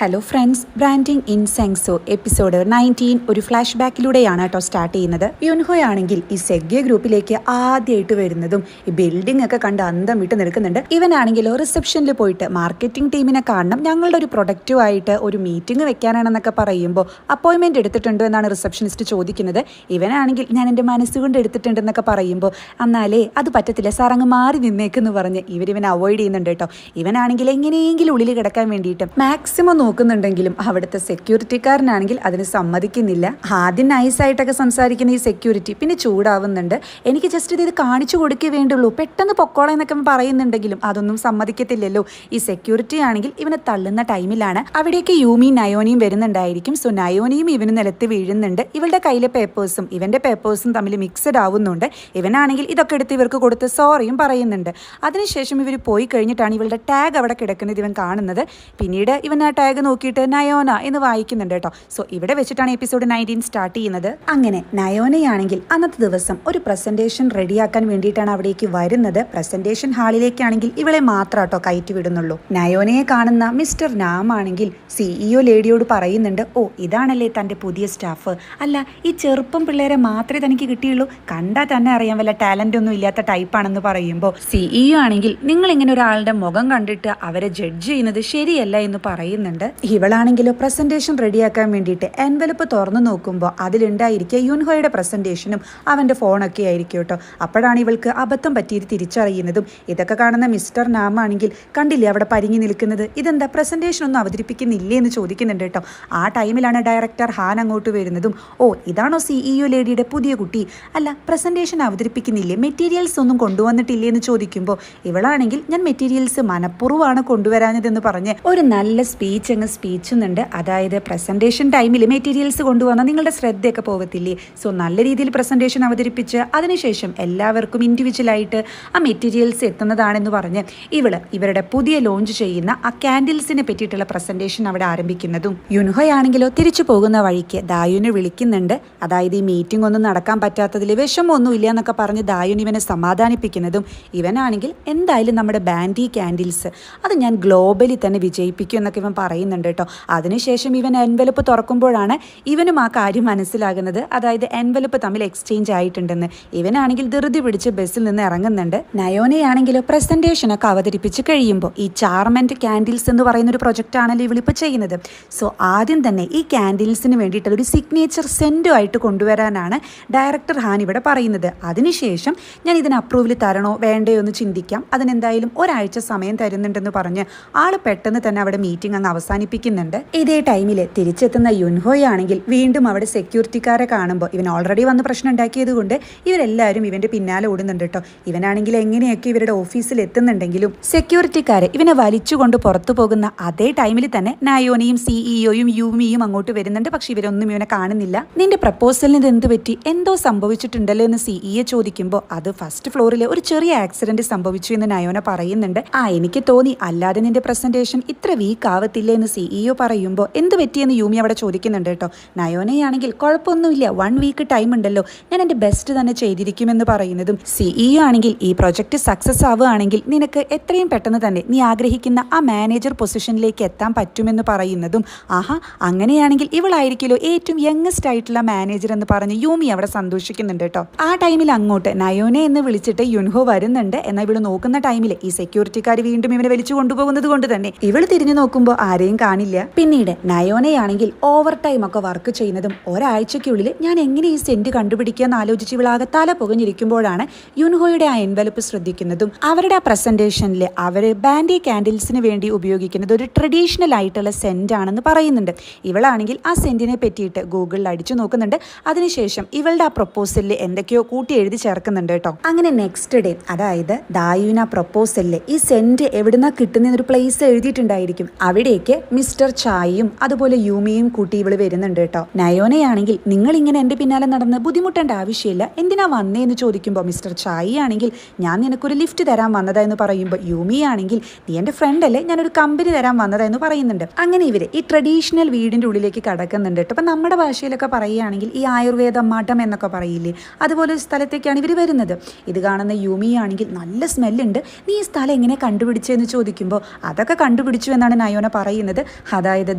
Hello friends, branding in സെങ്സോ episode 19 ഒരു flash ബാക്കിലൂടെയാണ് കേട്ടോ സ്റ്റാർട്ട് ചെയ്യുന്നത്. യുൻഹോ ആണെങ്കിൽ ഈ സെഗ്ഗെ ഗ്രൂപ്പിലേക്ക് ആദ്യമായിട്ട് വരുന്നതും ഈ ബിൽഡിംഗ് ഒക്കെ കണ്ട് അന്തം വിട്ട് നിൽക്കുന്നുണ്ട്. ഇവനാണെങ്കിലോ റിസപ്ഷനിൽ പോയിട്ട് മാർക്കറ്റിംഗ് ടീമിനെ കാണണം, ഞങ്ങളുടെ ഒരു പ്രൊഡക്റ്റുമായിട്ട് ഒരു മീറ്റിംഗ് വെക്കാനാണെന്നൊക്കെ പറയുമ്പോൾ അപ്പോയിൻമെൻറ്റ് എടുത്തിട്ടുണ്ടോ എന്നാണ് റിസപ്ഷനിസ്റ്റ് ചോദിക്കുന്നത്. ഇവനാണെങ്കിൽ ഞാൻ എൻ്റെ മനസ്സുകൊണ്ട് എടുത്തിട്ടുണ്ടെന്നൊക്കെ പറയുമ്പോൾ എന്നാലേ അത് പറ്റത്തില്ല സാർ, അങ്ങ് മാറി നിന്നേക്കെന്ന് പറഞ്ഞ് ഇവരിവനെ അവോയ്ഡ് ചെയ്യുന്നുണ്ട് കേട്ടോ. ഇവനാണെങ്കിൽ എങ്ങനെയെങ്കിലും ഉള്ളിൽ കിടക്കാൻ വേണ്ടിയിട്ട് മാക്സിമം നോക്കുന്നുണ്ടെങ്കിലും അവിടുത്തെ സെക്യൂരിറ്റിക്കാരനാണെങ്കിൽ അതിന് സമ്മതിക്കുന്നില്ല. ആദ്യം നൈസായിട്ടൊക്കെ സംസാരിക്കുന്ന ഈ സെക്യൂരിറ്റി പിന്നെ ചൂടാവുന്നുണ്ട്. എനിക്ക് ജസ്റ്റ് ഇത് കാണിച്ചു കൊടുക്കേ വേണ്ടുള്ളൂ, പെട്ടെന്ന് പൊക്കോളെ എന്നൊക്കെ പറയുന്നുണ്ടെങ്കിലും അതൊന്നും സമ്മതിക്കത്തില്ലല്ലോ. ഈ സെക്യൂരിറ്റി ആണെങ്കിൽ ഇവനെ തള്ളുന്ന ടൈമിലാണ് അവിടേക്ക് യൂമിയും നയോനിയും വരുന്നുണ്ടായിരിക്കും. സോ നയോനിയും ഇവന് നിലത്ത് വീഴുന്നുണ്ട്. ഇവളുടെ കയ്യിലെ പേപ്പേഴ്സും ഇവന്റെ പേപ്പേഴ്സും തമ്മിൽ മിക്സഡ് ആവുന്നുണ്ട്. ഇവനാണെങ്കിൽ ഇതൊക്കെ എടുത്ത് ഇവർക്ക് കൊടുത്ത് സോറിയും പറയുന്നുണ്ട്. അതിനുശേഷം ഇവർ പോയി കഴിഞ്ഞിട്ടാണ് ഇവളുടെ ടാഗ് അവിടെ കിടക്കുന്നത് ഇവൻ കാണുന്നത്. പിന്നീട് ഇവൻ ആ ടാഗ് നോക്കിയിട്ട് നയോന എന്ന് വായിക്കുന്നുണ്ട് കേട്ടോ. സോ ഇവിടെ വെച്ചിട്ടാണ് എപ്പിസോഡ് 19 സ്റ്റാർട്ട് ചെയ്യുന്നത്. അങ്ങനെ നയോനയാണെങ്കിൽ അന്നത്തെ ദിവസം ഒരു പ്രസന്റേഷൻ റെഡിയാക്കാൻ വേണ്ടിയിട്ടാണ് അവിടേക്ക് വരുന്നത്. പ്രസന്റേഷൻ ഹാളിലേക്കാണെങ്കിൽ ഇവളെ മാത്രം കേട്ടോ കയറ്റി വിടുന്നുള്ളൂ. നയോനയെ കാണുന്ന മിസ്റ്റർ നാം ആണെങ്കിൽ CEO ലേഡിയോട് പറയുന്നുണ്ട്, ഓ ഇതാണല്ലേ തൻ്റെ പുതിയ സ്റ്റാഫ്, അല്ല ഈ ചെറുപ്പം പിള്ളേരെ മാത്രമേ തനിക്ക് കിട്ടിയുള്ളൂ, കണ്ടാൽ തന്നെ അറിയാൻ വല്ല ടാലന്റ് ഒന്നും ഇല്ലാത്ത ടൈപ്പാണെന്ന് പറയുമ്പോൾ CEO ആണെങ്കിൽ നിങ്ങൾ ഇങ്ങനെ ഒരാളുടെ മുഖം കണ്ടിട്ട് അവരെ ജഡ്ജ് ചെയ്യുന്നത് ശരിയല്ല എന്ന് പറയുന്നുണ്ട്. ഇവളാണെങ്കിലോ പ്രസന്റേഷൻ റെഡിയാക്കാൻ വേണ്ടിയിട്ട് എൻവലപ്പ് തുറന്നു നോക്കുമ്പോൾ അതിലുണ്ടായിരിക്കുക യുൻഹോയുടെ പ്രസന്റേഷനും അവൻ്റെ ഫോണൊക്കെ ആയിരിക്കും കേട്ടോ. അപ്പോഴാണ് ഇവൾക്ക് അബദ്ധം പറ്റിയിട്ട് തിരിച്ചറിയുന്നതും. ഇതൊക്കെ കാണുന്ന മിസ്റ്റർ നാം ആണെങ്കിൽ കണ്ടില്ലേ അവിടെ പരിങ്ങി നിൽക്കുന്നത്, ഇതെന്താ പ്രസന്റേഷൻ ഒന്നും അവതരിപ്പിക്കുന്നില്ലേ എന്ന് ചോദിക്കുന്നുണ്ട് കേട്ടോ. ആ ടൈമിലാണ് ഡയറക്ടർ ഹാൻ അങ്ങോട്ട് വരുന്നതും, ഓ ഇതാണോ CEO ലേഡിയുടെ പുതിയ കുട്ടി, അല്ല പ്രസന്റേഷൻ അവതരിപ്പിക്കുന്നില്ലേ, മെറ്റീരിയൽസ് ഒന്നും കൊണ്ടുവന്നിട്ടില്ലേ എന്ന് ചോദിക്കുമ്പോൾ ഇവളാണെങ്കിൽ ഞാൻ മെറ്റീരിയൽസ് മനഃപൂർവ്വമാണ് കൊണ്ടുവരാഞ്ഞതെന്ന് പറഞ്ഞ് ഒരു നല്ല സ്പീച്ച് അങ്ങ് സ്പീച്ചുന്നുണ്ട്. അതായത് പ്രസന്റേഷൻ ടൈമിൽ മെറ്റീരിയൽസ് കൊണ്ടുവന്നാൽ നിങ്ങളുടെ ശ്രദ്ധയൊക്കെ പോകത്തില്ലേ, സോ നല്ല രീതിയിൽ പ്രസന്റേഷൻ അവതരിപ്പിച്ച് അതിനുശേഷം എല്ലാവർക്കും ഇൻഡിവിജ്വലായിട്ട് ആ മെറ്റീരിയൽസ് എത്തുന്നതാണെന്ന് പറഞ്ഞ് ഇവരുടെ പുതിയ ലോഞ്ച് ചെയ്യുന്ന ആ ക്യാൻഡിൽസിനെ പറ്റിയിട്ടുള്ള പ്രസന്റേഷൻ അവിടെ ആരംഭിക്കുന്നതും യുൻഹോയാണെങ്കിലോ തിരിച്ചു പോകുന്ന വഴിക്ക് ദായുനെ വിളിക്കുന്നുണ്ട്. അതായത് ഈ മീറ്റിംഗ് ഒന്നും നടക്കാൻ പറ്റാത്തതിൽ വിഷമമൊന്നും ഇല്ല എന്നൊക്കെ പറഞ്ഞ് ദായുൻ ഇവനെ സമാധാനിപ്പിക്കുന്നതും ഇവനാണെങ്കിൽ എന്തായാലും നമ്മുടെ ബാൻഡി ക്യാൻഡിൽസ് അത് ഞാൻ ഗ്ലോബലി തന്നെ വിജയിപ്പിക്കും എന്നൊക്കെ ഇവൻ പറയുന്നുണ്ട് കേട്ടോ. അതിനുശേഷം ഇവൻ എൻവലപ്പ് തുറക്കുമ്പോഴാണ് ഇവനും ആ കാര്യം മനസ്സിലാകുന്നത്. അതായത് എൻവലപ്പ് തമ്മിൽ എക്സ്ചേഞ്ച് ആയിട്ടുണ്ടെന്ന്. ഇവനാണെങ്കിൽ ധൃതി പിടിച്ച് ബസ്സിൽ നിന്ന് ഇറങ്ങുന്നുണ്ട്. നയോനയാണെങ്കിലോ പ്രസന്റേഷനൊക്കെ അവതരിപ്പിച്ച് കഴിയുമ്പോൾ ഈ ചാർമൻറ്റ് ക്യാൻഡിൽസ് എന്ന് പറയുന്ന ഒരു പ്രൊജക്റ്റ് ആണല്ലോ ഇവളിപ്പോൾ ചെയ്യുന്നത്. സോ ആദ്യം തന്നെ ഈ ക്യാൻഡിൽസിന് വേണ്ടിയിട്ടുള്ള ഒരു സിഗ്നേച്ചർ സെൻറ്റുമായിട്ട് കൊണ്ടുവരാനാണ് ഡയറക്ടർ ഹാൻ ഇവിടെ പറയുന്നത്. അതിനുശേഷം ഞാൻ ഇതിന് അപ്രൂവൽ തരണോ വേണ്ടയോ എന്ന് ചിന്തിക്കാം, അതിനെന്തായാലും ഒരാഴ്ച സമയം തരുന്നുണ്ടെന്ന് പറഞ്ഞ് ആള് പെട്ടെന്ന് തന്നെ അവിടെ മീറ്റിംഗ് അങ്ങ് അവസാനിപ്പിക്കുന്നുണ്ട്. ഇതേ ടൈമിൽ തിരിച്ചെത്തുന്ന യുൻഹോയാണെങ്കിൽ വീണ്ടും അവിടെ സെക്യൂരിറ്റിക്കാരെ കാണുമ്പോൾ ഇവൻ ഓൾറെഡി വന്ന് പ്രശ്നം ഉണ്ടാക്കിയത് കൊണ്ട് ഇവരെല്ലാവരും ഇവന്റെ പിന്നാലെ ഓടുന്നുണ്ട് കേട്ടോ. ഇവനാണെങ്കിൽ എങ്ങനെയൊക്കെ ഇവരുടെ ഓഫീസിൽ എത്തുന്നുണ്ടെങ്കിലും സെക്യൂരിറ്റിക്കാരെ ഇവനെ വലിച്ചുകൊണ്ട് പുറത്തു പോകുന്ന അതേ ടൈമിൽ തന്നെ നയോനയും CEOയും യൂമിയും അങ്ങോട്ട് വരുന്നുണ്ട്. പക്ഷെ ഇവരൊന്നും ഇവനെ കാണുന്നില്ല. നിന്റെ പ്രപ്പോസലിന് എന്ത് പറ്റി, എന്തോ സംഭവിച്ചിട്ടുണ്ടല്ലോ എന്ന് CEO ചോദിക്കുമ്പോൾ അത് ഫസ്റ്റ് ഫ്ലോറിൽ ഒരു ചെറിയ ആക്സിഡന്റ് സംഭവിച്ചു എന്ന് നയോന പറയുന്നുണ്ട്. എനിക്ക് തോന്നി, അല്ലാതെ നിന്റെ പ്രസന്റേഷൻ ഇത്ര വീക്ക് ആവത്തില്ല എന്ന് CEO പറയുമ്പോൾ എന്ത് പറ്റിയെന്ന് യൂമി അവിടെ ചോദിക്കുന്നുണ്ട് കേട്ടോ. നയോനയാണെങ്കിൽ കുഴപ്പമൊന്നുമില്ല, 1 വീക്ക് ടൈം ഉണ്ടല്ലോ, ഞാൻ എൻ്റെ ബെസ്റ്റ് തന്നെ ചെയ്തിരിക്കുമെന്ന് പറയുന്നതും CEO ആണെങ്കിൽ ഈ പ്രൊജക്റ്റ് സക്സസ് ആവുകയാണെങ്കിൽ നിനക്ക് എത്രയും പെട്ടെന്ന് തന്നെ നീ ആഗ്രഹിക്കുന്ന ആ മാനേജർ പൊസിഷനിലേക്ക് എത്താൻ പറ്റുമെന്ന് പറയുന്നതും ആഹാ അങ്ങനെയാണെങ്കിൽ ഇവളായിരിക്കുമല്ലോ ഏറ്റവും യങ്ങസ്റ്റ് ആയിട്ടുള്ള മാനേജർ എന്ന് പറഞ്ഞ് യൂമി അവിടെ സന്തോഷിക്കുന്നുണ്ട് കേട്ടോ. ആ ടൈമിൽ അങ്ങോട്ട് നയോനെ എന്ന് വിളിച്ചിട്ട് യുൻഹോ വരുന്നുണ്ട്. എന്നാൽ ഇവള് നോക്കുന്ന ടൈമിൽ ഈ സെക്യൂരിറ്റിക്കാർ വീണ്ടും ഇവനെ വലിച്ചു കൊണ്ടുപോകുന്നത് കൊണ്ട് തന്നെ ഇവള് തിരിഞ്ഞു നോക്കുമ്പോൾ ആരെയും കാണില്ല. പിന്നീട് നയോനയാണെങ്കിൽ ഓവർ ടൈം ഒക്കെ വർക്ക് ചെയ്യുന്നതും ഒരാഴ്ചയ്ക്കുള്ളിൽ ഞാൻ എങ്ങനെ ഈ സെന്റ് കണ്ടുപിടിക്കുക എന്ന് ആലോചിച്ച് ഇവളാകെ തല പുകഞ്ഞിരിക്കുമ്പോഴാണ് യുൻഹോയുടെ ആ എൻവലപ്പ് ശ്രദ്ധിക്കുന്നതും അവരുടെ ആ പ്രസന്റേഷനിൽ അവര് ബാൻഡി ക്യാൻഡിൽസിന് വേണ്ടി ഉപയോഗിക്കുന്നത് ഒരു ട്രഡീഷണൽ ആയിട്ടുള്ള സെന്റ് ആണെന്ന് പറയുന്നുണ്ട്. ഇവളാണെങ്കിൽ ആ സെന്റിനെ പറ്റിയിട്ട് ഗൂഗിളിൽ അടിച്ചു നോക്കുന്നുണ്ട്. അതിനുശേഷം ഇവളുടെ ആ പ്രൊപ്പോസലിൽ എന്തൊക്കെയോ കൂട്ടി എഴുതി ചേർക്കുന്നുണ്ട് കേട്ടോ. അങ്ങനെ നെക്സ്റ്റ് ഡേ അതായത് ദായുന പ്രൊപ്പോസലിൽ ഈ സെന്റ് എവിടുന്ന കിട്ടുന്നൊരു പ്ലേസ് എഴുതിയിട്ടുണ്ടായിരിക്കും. അവിടേക്ക് മിസ്റ്റർ ചായയും അതുപോലെ യൂമിയും കൂട്ടി ഇവള് വരുന്നുണ്ട് കേട്ടോ. നയോനയാണെങ്കിൽ നിങ്ങൾ ഇങ്ങനെ എൻ്റെ പിന്നാലെ നടന്ന് ബുദ്ധിമുട്ടേണ്ട ആവശ്യമില്ല, എന്തിനാ വന്നേന്ന് ചോദിക്കുമ്പോൾ മിസ്റ്റർ ചായ ആണെങ്കിൽ ഞാൻ നിനക്കൊരു ലിഫ്റ്റ് തരാൻ വന്നതായെന്ന് പറയുമ്പോൾ യൂമി ആണെങ്കിൽ നീ എൻ്റെ ഫ്രണ്ട് അല്ലേ, ഞാനൊരു കമ്പനി തരാൻ വന്നതായെന്ന് പറയുന്നുണ്ട്. അങ്ങനെ ഇവര് ഈ ട്രഡീഷണൽ വീടിൻ്റെ ഉള്ളിലേക്ക് കടക്കുന്നുണ്ട് കേട്ടോ. അപ്പം നമ്മുടെ ഭാഷയിലൊക്കെ പറയുകയാണെങ്കിൽ ഈ ആയുർവേദ മഠം എന്നൊക്കെ പറയില്ലേ, അതുപോലെ ഒരു സ്ഥലത്തേക്കാണ് ഇവർ വരുന്നത്. ഇത് കാണുന്ന യൂമി ആണെങ്കിൽ നല്ല സ്മെല്ലുണ്ട്, നീ ഈ സ്ഥലം എങ്ങനെ കണ്ടുപിടിച്ചതെന്ന് ചോദിക്കുമ്പോൾ അതൊക്കെ കണ്ടുപിടിച്ചു എന്നാണ് നയോന പറയുന്നത്. പറയുന്നത്. അതായത്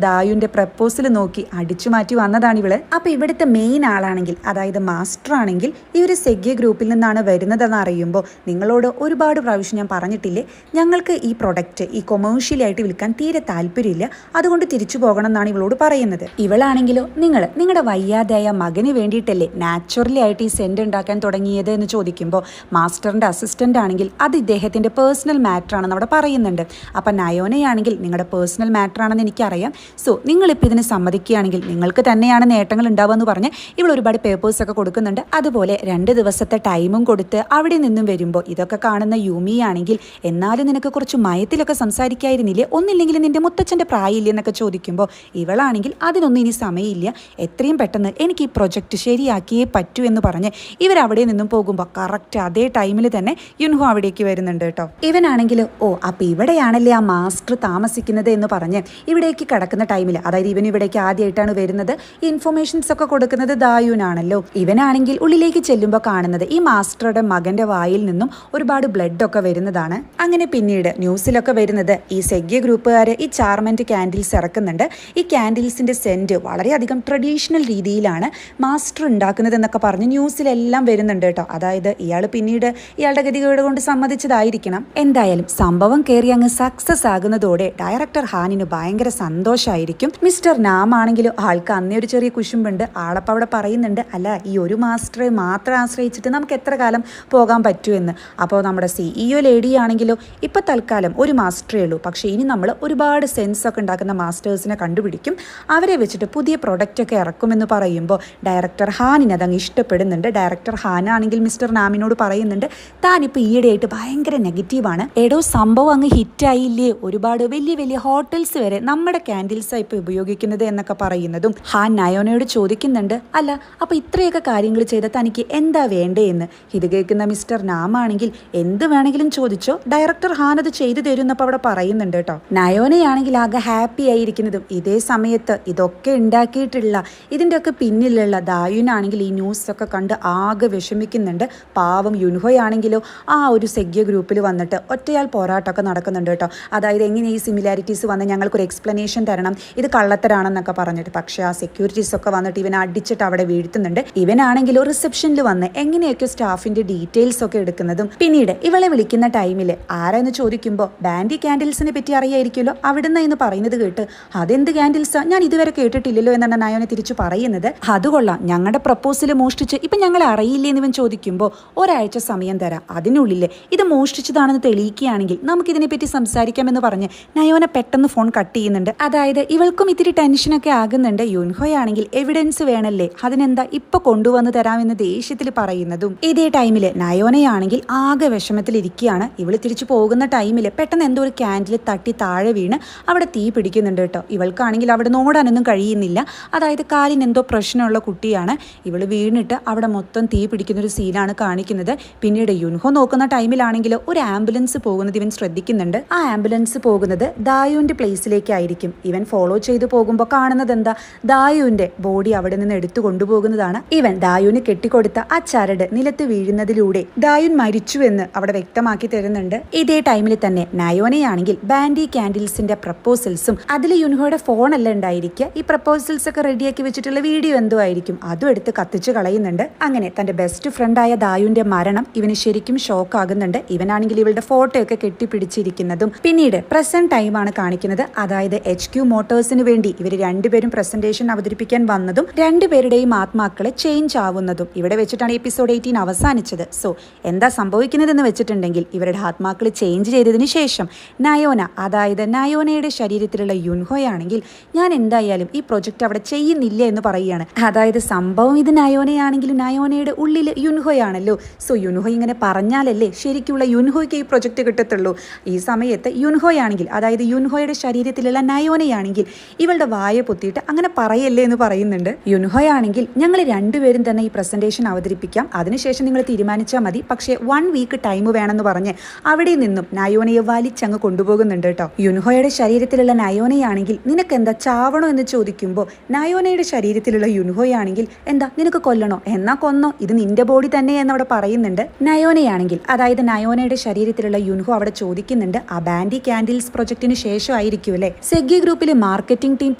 ദായുവിന്റെ പ്രപ്പോസൽ നോക്കി അടിച്ചു മാറ്റി വന്നതാണ് ഇവള്. അപ്പൊ ഇവിടുത്തെ മെയിൻ ആളാണെങ്കിൽ, അതായത് മാസ്റ്റർ ആണെങ്കിൽ ഈ ഒരു സെഗ്യ ഗ്രൂപ്പിൽ നിന്നാണ് വരുന്നതെന്ന് അറിയുമ്പോൾ നിങ്ങളോട് ഒരുപാട് പ്രാവശ്യം ഞാൻ പറഞ്ഞിട്ടില്ലേ, ഞങ്ങൾക്ക് ഈ പ്രൊഡക്റ്റ് ഈ കൊമേഴ്ഷ്യലായിട്ട് വിൽക്കാൻ തീരെ താല്പര്യമില്ല, അതുകൊണ്ട് തിരിച്ചു പോകണം എന്നാണ് ഇവളോട് പറയുന്നത്. ഇവളാണെങ്കിലോ, നിങ്ങളുടെ വയ്യാതായ മകന് വേണ്ടിയിട്ടല്ലേ നാച്ചുറലി ആയിട്ട് ഈ സെന്റ് ഉണ്ടാക്കാൻ തുടങ്ങിയത് എന്ന് ചോദിക്കുമ്പോൾ മാസ്റ്ററിന്റെ അസിസ്റ്റന്റ് ആണെങ്കിൽ അത് ഇദ്ദേഹത്തിന്റെ പേഴ്സണൽ മാറ്റർ ആണെന്ന് അവിടെ പറയുന്നുണ്ട്. അപ്പം നയോനയാണെങ്കിൽ നിങ്ങളുടെ പേഴ്സണൽ മാറ്റർ ആണെന്ന് എനിക്കറിയാം, സോ നിങ്ങളിപ്പോൾ ഇതിന് സമ്മതിക്കുകയാണെങ്കിൽ നിങ്ങൾക്ക് തന്നെയാണ് നേട്ടങ്ങൾ ഉണ്ടാവുമെന്ന് പറഞ്ഞ് ഇവൾ ഒരുപാട് പേപ്പേഴ്സ് ഒക്കെ കൊടുക്കുന്നുണ്ട്. അതുപോലെ 2 ദിവസത്തെ ടൈമും കൊടുത്ത് അവിടെ നിന്നും വരുമ്പോൾ ഇതൊക്കെ കാണുന്ന യൂമിയാണെങ്കിൽ, എന്നാലും നിനക്ക് കുറച്ച് മയത്തിലൊക്കെ സംസാരിക്കായിരുന്നില്ലേ, ഒന്നില്ലെങ്കിൽ നിന്റെ മുത്തച്ഛൻ്റെ പ്രായമില്ലേ എന്നൊക്കെ ചോദിക്കുമ്പോൾ ഇവളാണെങ്കിൽ അതിനൊന്നും ഇനി സമയമില്ല, എത്രയും പെട്ടെന്ന് എനിക്ക് ഈ പ്രൊജക്റ്റ് ശരിയാക്കിയേ പറ്റൂ എന്ന് പറഞ്ഞ് ഇവരവിടെ നിന്നും പോകുമ്പോൾ കറക്റ്റ് അതേ ടൈമിൽ തന്നെ യുൻഹോ അവിടേക്ക് വരുന്നുണ്ട് കേട്ടോ. ഇവനാണെങ്കിൽ അപ്പോൾ ഇവിടെയാണല്ലേ ആ മാസ്റ്റർ താമസിക്കുന്നത് എന്ന് പറഞ്ഞ് ഇവിടേക്ക് കിടക്കുന്ന ടൈമിൽ, അതായത് ഇവൻ ഇവിടേക്ക് ആദ്യമായിട്ടാണ് വരുന്നത്, ഈ ഇൻഫർമേഷൻസ് ഒക്കെ കൊടുക്കുന്നത് ദായുനാണല്ലോ. ഇവനാണെങ്കിൽ ഉള്ളിലേക്ക് ചെല്ലുമ്പോൾ കാണുന്നത് ഈ മാസ്റ്ററുടെ മകന്റെ വായിൽ നിന്നും ഒരുപാട് ബ്ലഡ് ഒക്കെ വരുന്നതാണ്. അങ്ങനെ പിന്നീട് ന്യൂസിലൊക്കെ വരുന്നത് ഈ സെഗ്യ ഗ്രൂപ്പുകാർ ഈ ചാർമെന്റ് ക്യാൻഡിൽസ് ഇറക്കുന്നുണ്ട്. ഈ ക്യാൻഡിൽസിന്റെ സെന്റ് വളരെയധികം ട്രഡീഷണൽ രീതിയിലാണ് മാസ്റ്റർ ഉണ്ടാക്കുന്നത് എന്നൊക്കെ പറഞ്ഞ് ന്യൂസിലെല്ലാം വരുന്നുണ്ട് കേട്ടോ. അതായത് ഇയാൾ പിന്നീട് ഇയാളുടെ ഗതികേട് കൊണ്ട് സമ്മതിച്ചതായിരിക്കണം. എന്തായാലും സംഭവം കയറി അങ്ങ് സക്സസ് ആകുന്നതോടെ ഡയറക്ടർ ഹാനിന് ഭയങ്കര സന്തോഷമായിരിക്കും. മിസ്റ്റർ നാം ആണെങ്കിലും ആൾക്ക് അന്നേ ഒരു ചെറിയ കുശുമ്പുണ്ട്. ആളപ്പം അവിടെ പറയുന്നുണ്ട്, അല്ല ഈ ഒരു മാസ്റ്ററെ മാത്രം ആശ്രയിച്ചിട്ട് നമുക്ക് എത്ര കാലം പോകാൻ പറ്റുമെന്ന്. അപ്പോൾ നമ്മുടെ CEO ലേഡി ആണെങ്കിലോ ഇപ്പം തൽക്കാലം ഒരു മാസ്റ്ററേ ഉള്ളൂ, പക്ഷേ ഇനി നമ്മൾ ഒരുപാട് സെൻസ് ഒക്കെ ഉണ്ടാക്കുന്ന മാസ്റ്റേഴ്സിനെ കണ്ടുപിടിക്കും, അവരെ വെച്ചിട്ട് പുതിയ പ്രൊഡക്റ്റ് ഒക്കെ ഇറക്കുമെന്ന് പറയുമ്പോൾ ഡയറക്ടർ ഹാനിന് അതങ്ങ് ഇഷ്ടപ്പെടുന്നുണ്ട്. ഡയറക്ടർ ഹാനാണെങ്കിൽ മിസ്റ്റർ നാമിനോട് പറയുന്നുണ്ട്, താനിപ്പോൾ ഈയിടെയായിട്ട് ഭയങ്കര നെഗറ്റീവാണ്, ഏടോ സംഭവം അങ്ങ് ഹിറ്റായില്ലേ, ഒരുപാട് വലിയ വലിയ ഹോട്ടൽസ് വരെ നമ്മുടെ ക്യാൻഡിൽസാണ് ഇപ്പോൾ ഉപയോഗിക്കുന്നത് എന്നൊക്കെ പറയുന്നതും ഹാൻ നയോനയോട് ചോദിക്കുന്നുണ്ട്, അല്ല അപ്പോൾ ഇത്രയൊക്കെ കാര്യങ്ങൾ ചെയ്ത തനിക്ക് എന്താ വേണ്ടേ എന്ന്. ഇത് കേൾക്കുന്ന മിസ്റ്റർ നാമാണെങ്കിൽ എന്ത് വേണമെങ്കിലും ചോദിച്ചോ, ഡയറക്ടർ ഹാൻ അത് ചെയ്തു തരുന്നപ്പോൾ അവിടെ പറയുന്നുണ്ട് കേട്ടോ. നയോനയാണെങ്കിൽ ആകെ ഹാപ്പി ആയിരിക്കുന്നതും ഇതേ സമയത്ത് ഇതൊക്കെ ഉണ്ടാക്കിയിട്ടുള്ള ഇതിൻ്റെയൊക്കെ പിന്നിലുള്ള ദായുനാണെങ്കിൽ ഈ ന്യൂസൊക്കെ കണ്ട് ആകെ വിഷമിക്കുന്നുണ്ട്. പാവം യുൻഹോയാണെങ്കിലോ ആ ഒരു സെഗ്യ ഗ്രൂപ്പിൽ വന്നിട്ട് ഒറ്റയാൾ പോരാട്ടമൊക്കെ നടക്കുന്നുണ്ട് കേട്ടോ. അതായത് എങ്ങനെ ഈ സിമിലാരിറ്റീസ് വന്ന് ഞങ്ങൾക്കൊരു എക്സ്പ്ലനേഷൻ തരണം, ഇത് കള്ളത്തരാണെന്നൊക്കെ പറഞ്ഞിട്ട്. പക്ഷേ ആ സെക്യൂരിറ്റീസ് ഒക്കെ വന്നിട്ട് ഇവനെ അടിച്ചിട്ട് അവിടെ വീഴ്ത്തുന്നുണ്ട്. ഇവനാണെങ്കിലോ റിസപ്ഷനിൽ വന്ന് എങ്ങനെയൊക്കെ സ്റ്റാഫിന്റെ ഡീറ്റെയിൽസ് ഒക്കെ എടുക്കുന്നതും പിന്നീട് ഇവളെ വിളിക്കുന്ന ടൈമിൽ ആരാന്ന് ചോദിക്കുമ്പോൾ ബാൻഡി ക്യാൻഡിൽസിനെ പറ്റി അറിയായിരിക്കുമല്ലോ അവിടുന്ന് എന്ന് പറയുന്നത് കേട്ട്, അതെന്ത് ക്യാൻഡിൽസാ, ഞാൻ ഇതുവരെ കേട്ടിട്ടില്ലല്ലോ എന്നാണ് നയോനെ തിരിച്ചു പറയുന്നത്. അതുകൊള്ളാം, ഞങ്ങളുടെ പ്രപ്പോസൽ മോഷ്ടിച്ച് ഇപ്പം ഞങ്ങളെ അറിയില്ലേ എന്നിവൻ ചോദിക്കുമ്പോൾ ഒരാഴ്ച സമയം തരാം, അതിനുള്ളിൽ ഇത് മോഷ്ടിച്ചതാണെന്ന് തെളിയിക്കുകയാണെങ്കിൽ നമുക്കിതിനെപ്പറ്റി സംസാരിക്കാമെന്ന് പറഞ്ഞ് നയോന പെട്ടെന്ന് ഫോൺ കട്ട് ചെയ്യുന്നുണ്ട്. അതായത് ഇവൾക്കും ഇത്തിരി ടെൻഷനൊക്കെ ആകുന്നുണ്ട്. യുൻഹോയാണെങ്കിൽ എവിഡൻസ് വേണല്ലേ, അതിനെന്താ ഇപ്പൊ കൊണ്ടുവന്ന് തരാമെന്ന് ദേഷ്യത്തിൽ പറയുന്നതും ഇതേ ടൈമിൽ നയോനയാണെങ്കിൽ ആകെ വിഷമത്തിലിരിക്കുകയാണ്. ഇവള് തിരിച്ചു പോകുന്ന ടൈമിൽ പെട്ടെന്ന് എന്തോ ഒരു ക്യാൻഡിൽ തട്ടി താഴെ വീണ് അവിടെ തീ പിടിക്കുന്നുണ്ട് കേട്ടോ. ഇവൾക്കാണെങ്കിൽ അവിടെ നോടാനൊന്നും കഴിയുന്നില്ല. അതായത് കാലിന് എന്തോ പ്രശ്നമുള്ള കുട്ടിയാണ്. ഇവള് വീണിട്ട് അവിടെ മൊത്തം തീ പിടിക്കുന്നൊരു സീനാണ് കാണിക്കുന്നത്. പിന്നീട് യുൻഹോ നോക്കുന്ന ടൈമിലാണെങ്കിൽ ഒരു ആംബുലൻസ് പോകുന്നത് ഇവൻ ശ്രദ്ധിക്കുന്നുണ്ട്. ആ ആംബുലൻസ് പോകുന്നത് ദായുവിന്റെ പ്ലേസിലേക്കായിരിക്കും. ഇവൻ ഫോളോ ചെയ്ത് പോകുമ്പോൾ കാണുന്നത് എന്താ, ദായുവിന്റെ ബോഡി അവിടെ നിന്ന് എടുത്തു കൊണ്ടുപോകുന്നതാണ്. ഇവൻ ദായുവിന് കെട്ടിക്കൊടുത്ത ആ ചരട് നിലത്ത് വീഴുന്നതിലൂടെ ദായുൻ മരിച്ചു എന്ന് അവിടെ വ്യക്തമാക്കി തരുന്നുണ്ട്. ഇതേ ടൈമിൽ തന്നെ നയോനയാണെങ്കിൽ ബാൻഡി ക്യാൻഡിൽസിന്റെ പ്രപ്പോസൽസും അതിൽ യുൻഹോയുടെ ഫോണല്ല ഉണ്ടായിരിക്കുക, ഈ പ്രപ്പോസൽസ് ഒക്കെ റെഡിയാക്കി വെച്ചിട്ടുള്ള വീഡിയോ എന്തോ ആയിരിക്കും, അതും എടുത്ത് കത്തിച്ചു കളയുന്നുണ്ട്. അങ്ങനെ തന്റെ ബെസ്റ്റ് ഫ്രണ്ടായ ദായുവിന്റെ മരണം ഇവന് ശരിക്കും ഷോക്ക് ആകുന്നുണ്ട്. ഇവനാണെങ്കിൽ ഇവളുടെ ഫോട്ടോ ഒക്കെ കെട്ടിപ്പിടിച്ചിരിക്കുന്നതും പിന്നീട് പ്രസന്റ് ടൈമാണ് കാണിക്കുന്നത്. അതായത് HQ മോട്ടോഴ്സിന് വേണ്ടി ഇവർ രണ്ടുപേരും പ്രസന്റേഷൻ അവതരിപ്പിക്കാൻ വന്നതും രണ്ടുപേരുടെയും ആത്മാക്കളെ ചേഞ്ച് ആവുന്നതും ഇവിടെ വെച്ചിട്ടാണ് എപ്പിസോഡ് 18 അവസാനിച്ചത്. സോ എന്താ സംഭവിക്കുന്നതെന്ന് വെച്ചിട്ടുണ്ടെങ്കിൽ ഇവരുടെ ആത്മാക്കൾ ചേഞ്ച് ചെയ്തതിന് ശേഷം നയോന, അതായത് നയോനയുടെ ശരീരത്തിലുള്ള യുൻഹോയാണെങ്കിൽ ഞാൻ എന്തായാലും ഈ പ്രൊജക്റ്റ് അവിടെ ചെയ്യുന്നില്ല എന്ന് പറയുകയാണ്. അതായത് സംഭവം ഇത് നയോനയാണെങ്കിലും നയോനയുടെ ഉള്ളിൽ യുൻഹോയാണല്ലോ. സോ യുൻഹോ ഇങ്ങനെ പറഞ്ഞാലല്ലേ ശരിക്കുള്ള യുൻഹോയ്ക്ക് ഈ പ്രൊജക്റ്റ് കിട്ടത്തുള്ളൂ. ഈ സമയത്ത് യുൻഹോയാണെങ്കിൽ, അതായത് യുൻഹോയുടെ ശരീരത്തിലുള്ള നയോനയാണെങ്കിൽ ഇവളുടെ വായ പൊത്തിയിട്ട് അങ്ങനെ പറയല്ലേ എന്ന് പറയുന്നുണ്ട്. യുൻഹോയാണെങ്കിൽ ഞങ്ങൾ രണ്ടുപേരും തന്നെ ഈ പ്രസന്റേഷൻ അവതരിപ്പിക്കാം, അതിനുശേഷം നിങ്ങൾ തീരുമാനിച്ചാൽ മതി, പക്ഷേ 1 വീക്ക് ടൈം വേണമെന്ന് പറഞ്ഞ് അവിടെ നിന്നും നയോനയെ വലിച്ചങ്ങ് കൊണ്ടുപോകുന്നുണ്ട് കേട്ടോ. യുൻഹോയുടെ ശരീരത്തിലുള്ള നയോനയാണെങ്കിൽ നിനക്ക് എന്താ ചാവണോ എന്ന് ചോദിക്കുമ്പോൾ നയോനയുടെ ശരീരത്തിലുള്ള യുൻഹോയാണെങ്കിൽ എന്താ നിനക്ക് കൊല്ലണോ, എന്നാ കൊന്നോ, ഇത് നിന്റെ ബോഡി തന്നെ എന്നവിടെ പറയുന്നുണ്ട്. നയോനയാണെങ്കിൽ, അതായത് നയോനയുടെ ശരീരത്തിലുള്ള യുൻഹോ അവിടെ ചോദിക്കുന്നുണ്ട്, ആ ബാൻഡി ക്യാൻഡിൽസ് പ്രൊജക്ടിന് ശേഷമായിരിക്കുമല്ലോ അല്ലേ? സെഗ്ഗി ഗ്രൂപ്പിലെ മാർക്കറ്റിംഗ് ടീം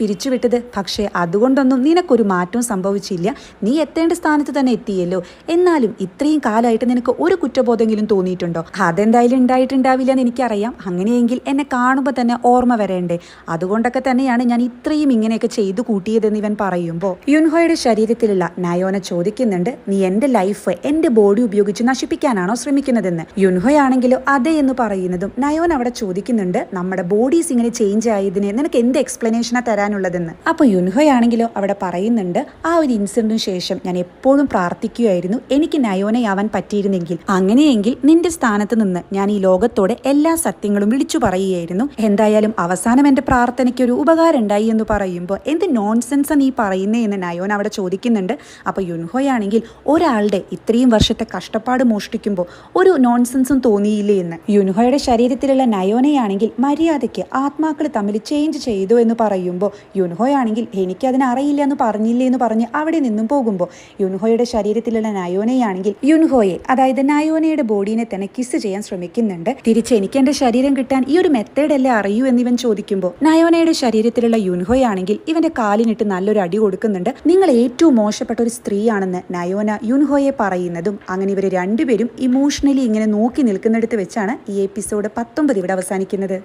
പിരിച്ചുവിട്ടത്, പക്ഷേ അതുകൊണ്ടൊന്നും നിനക്കൊരു മാറ്റവും സംഭവിച്ചില്ല. നീ എത്തേണ്ട സ്ഥാനത്ത് തന്നെ എത്തിയല്ലോ. എന്നാലും ഇത്രയും കാലമായിട്ട് നിനക്ക് ഒരു കുറ്റബോധമെങ്കിലും തോന്നിയിട്ടുണ്ടോ? അതെന്തായാലും ഉണ്ടായിട്ടുണ്ടാവില്ല എന്ന് എനിക്കറിയാം. അങ്ങനെയെങ്കിൽ എന്നെ കാണുമ്പോൾ തന്നെ ഓർമ്മ വരേണ്ടേ? അതുകൊണ്ടൊക്കെ തന്നെയാണ് ഞാൻ ഇത്രയും ഇങ്ങനെയൊക്കെ ചെയ്തു കൂട്ടിയതെന്ന് ഇവൻ പറയുമ്പോൾ യുൻഹോയുടെ ശരീരത്തിലുള്ള നയോന ചോദിക്കുന്നുണ്ട്, നീ എൻ്റെ ലൈഫ് എൻ്റെ ബോഡി ഉപയോഗിച്ച് നശിപ്പിക്കാനാണോ ശ്രമിക്കുന്നതെന്ന്. യുൻഹോയാണെങ്കിലോ അതെ എന്ന് പറയുന്നതും നയോൻ അവിടെ ചോദിക്കുന്നുണ്ട്, നമ്മുടെ ബോഡീസ് ഇങ്ങനെ ചേഞ്ച് ആയതിന് നിനക്ക് എന്ത് എക്സ്പ്ലനേഷനാ തരാനുള്ളതെന്ന്. അപ്പോൾ യുൻഹോയാണെങ്കിലോ അവിടെ പറയുന്നുണ്ട്, ആ ഒരു ഇൻസിഡന്റിന് ശേഷം ഞാൻ എപ്പോഴും പ്രാർത്ഥിക്കുകയായിരുന്നു, എനിക്ക് നയോനയാവാൻ പറ്റിയിരുന്നെങ്കിൽ, അങ്ങനെയെങ്കിൽ നിന്റെ സ്ഥാനത്ത് നിന്ന് ഞാൻ ഈ ലോകത്തോടെ എല്ലാ സത്യങ്ങളും വിളിച്ചു പറയുകയായിരുന്നു. എന്തായാലും അവസാനം എൻ്റെ പ്രാർത്ഥനയ്ക്ക് ഒരു ഉപകാരം ഉണ്ടായി എന്ന് പറയുമ്പോൾ എന്ത് നോൺസെൻസ് നീ പറയുന്നേ എന്ന് നയോൻ അവിടെ ചോദിക്കുന്നുണ്ട്. അപ്പോൾ യുൻഹോയാണെങ്കിൽ ഒരാളുടെ ഇത്രയും വർഷത്തെ കഷ്ടപ്പാട് മോഷ്ടിക്കുമ്പോൾ ഒരു നോൺസെൻസും തോന്നിയില്ലേ എന്ന്. യുൻഹോയുടെ ശരീരത്തിലുള്ള നയോനയാണെങ്കിൽ മര്യാദയ്ക്ക് ആത്മാക്കൾ തമ്മിൽ ചേഞ്ച് ചെയ്തു എന്ന് പറയുമ്പോൾ യുൻഹോയാണെങ്കിൽ എനിക്കതിനറിയില്ല എന്ന് പറഞ്ഞില്ലേ എന്ന് പറഞ്ഞ് അവിടെ നിന്നും പോകുമ്പോൾ യുൻഹോയുടെ ശരീരത്തിലുള്ള നയോനയാണെങ്കിൽ യുൻഹോയെ, അതായത് നയോനയുടെ ബോഡീനെ തന്നെ കിസ് ചെയ്യാൻ ശ്രമിക്കുന്നുണ്ട്. തിരിച്ച് എനിക്ക് എൻ്റെ ശരീരം കിട്ടാൻ ഈ ഒരു മെത്തേഡല്ലേ അറിയൂ എന്നിവൻ ചോദിക്കുമ്പോൾ നയോനയുടെ ശരീരത്തിലുള്ള യുൻഹോയാണെങ്കിൽ ഇവന്റെ കാലിനിട്ട് നല്ലൊരു അടി കൊടുക്കുന്നുണ്ട്. നിങ്ങൾ ഏറ്റവും മോശപ്പെട്ട ഒരു സ്ത്രീയാണെന്ന് നയോന യുൻഹോയെ പറയുന്നതും അങ്ങനെ ഇവർ രണ്ടുപേരും ഇമോഷണലി ഇങ്ങനെ നോക്കി നിൽക്കുന്നിടത്ത് വെച്ചാണ് ഈ എപ്പിസോഡ് 19 ഇവിടെ അവസാനിക്കുന്നത്.